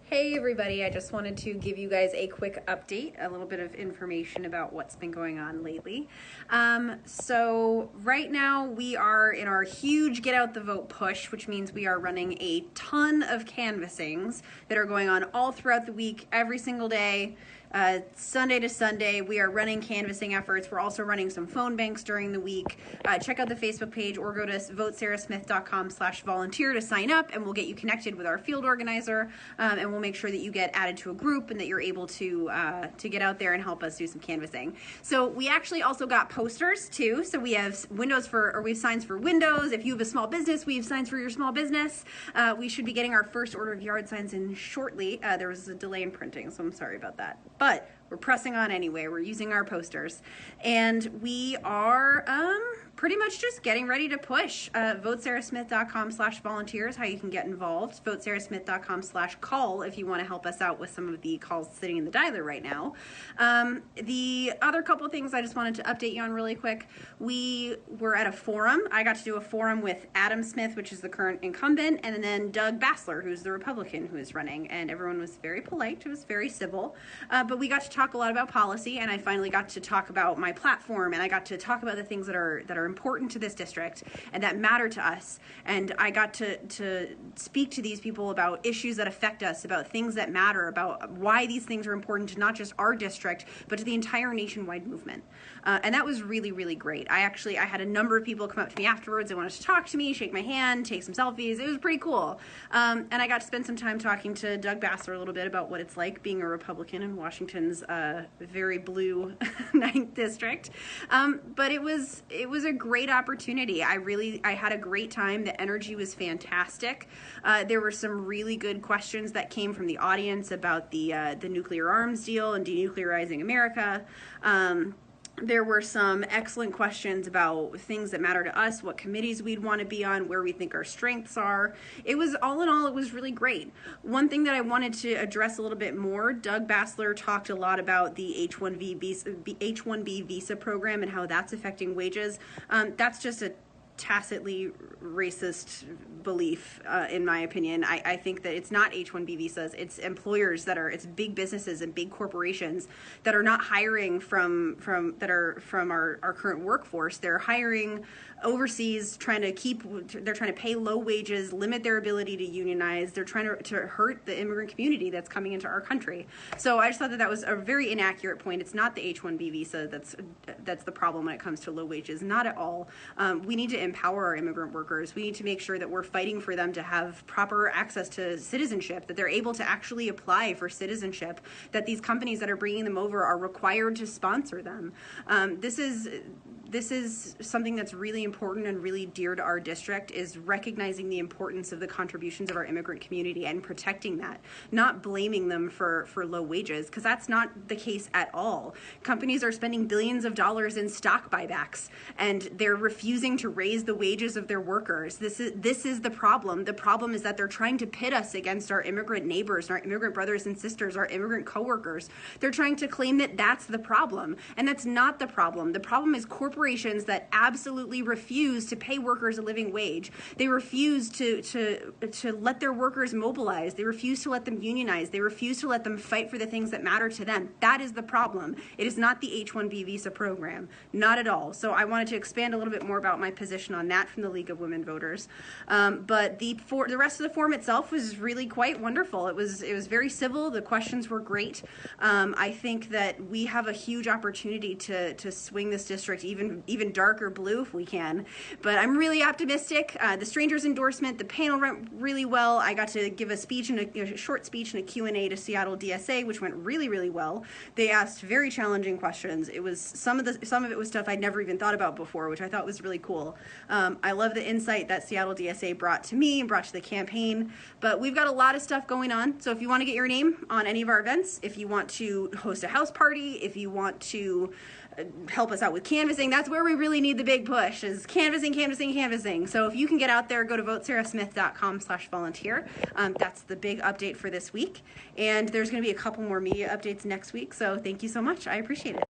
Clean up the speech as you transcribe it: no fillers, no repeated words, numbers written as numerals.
Hey everybody, I just wanted to give you guys a quick update, a little bit of information about what's been going on lately. So right now we are in our huge Get Out the Vote push, which means we are running a ton of canvassings that are going on all throughout the week, every single day. Sunday to Sunday, we are running canvassing efforts. We're also running some phone banks during the week. Check out the Facebook page or go to votesarahsmith.com/volunteer to sign up, and we'll get you connected with our field organizer, and we'll make sure that you get added to a group and that you're able to get out there and help us do some canvassing. So we actually also got posters too. So we have we have signs for windows. If you have a small business, we have signs for your small business. We should be getting our first order of yard signs in shortly. There was a delay in printing, so I'm sorry about that. But we're pressing on anyway. We're using our posters. And we are pretty much just getting ready to push. VoteSarahSmith.com/volunteer is how you can get involved. VoteSarahSmith.com/call if you want to help us out with some of the calls sitting in the dialer right now. The other couple things I just wanted to update you on really quick. We were at a forum. I got to do a forum with Adam Smith, which is the current incumbent, and then Doug Bassler, who's the Republican who is running. And everyone was very polite. It was very civil. But we got to talk a lot about policy, and I finally got to talk about my platform, and I got to talk about the things that are important to this district and that matter to us. And I got to speak to these people about issues that affect us, about things that matter, about why these things are important to not just our district, but to the entire nationwide movement. And that was really, really great. I had a number of people come up to me afterwards. They wanted to talk to me, shake my hand, take some selfies. It was pretty cool. And I got to spend some time talking to Doug Bassler a little bit about what it's like being a Republican in Washington's very blue 9th district. But it was a great opportunity. I had a great time. The energy was fantastic. There were some really good questions that came from the audience about the nuclear arms deal and denuclearizing America. There were some excellent questions about things that matter to us, what committees we'd want to be on, where we think our strengths are. It was, all in all, it was really great. One thing that I wanted to address a little bit more, Doug Bassler talked a lot about the H-1B visa program and how that's affecting wages. That's just a tacitly racist belief, in my opinion. I think that it's not H-1B visas. It's employers it's big businesses and big corporations that are not hiring from our current workforce. They're hiring overseas, they're trying to pay low wages, limit their ability to unionize. They're trying to hurt the immigrant community that's coming into our country. So I just thought that was a very inaccurate point. It's not the H-1B visa that's the problem when it comes to low wages. Not at all. We need to empower our immigrant workers. We need to make sure that we're fighting for them to have proper access to citizenship, that they're able to actually apply for citizenship, that these companies that are bringing them over are required to sponsor them. This is something that's really important and really dear to our district, is recognizing the importance of the contributions of our immigrant community and protecting that, not blaming them for low wages, because that's not the case at all. Companies are spending billions of dollars in stock buybacks, and they're refusing to raise the wages of their workers. This is the problem. The problem is that they're trying to pit us against our immigrant neighbors, our immigrant brothers and sisters, our immigrant coworkers. They're trying to claim that that's the problem, and that's not the problem. The problem is corporations that absolutely refuse to pay workers a living wage. They refuse to let their workers mobilize. They refuse to let them unionize. They refuse to let them fight for the things that matter to them. That is the problem. It is not the H-1B visa program. Not at all. So I wanted to expand a little bit more about my position on that from the League of Women Voters. But the rest of the forum itself was really quite wonderful. It was very civil. The questions were great. I think that we have a huge opportunity to swing this district even darker blue if we can. But I'm really optimistic. The strangers endorsement, the panel went really well. I got to give a short speech and a Q&A to Seattle DSA, which went really, really well. They asked very challenging questions. It was some of it was stuff I'd never even thought about before, which I thought was really cool. I love the insight that Seattle DSA brought to me and brought to the campaign. But we've got a lot of stuff going on. So if you want to get your name on any of our events, if you want to host a house party, if you want to help us out with canvassing, that's where we really need the big push, is canvassing. So if you can get out there, go to votesarahsmith.com/volunteer. That's the big update for this week. And there's going to be a couple more media updates next week. So thank you so much. I appreciate it.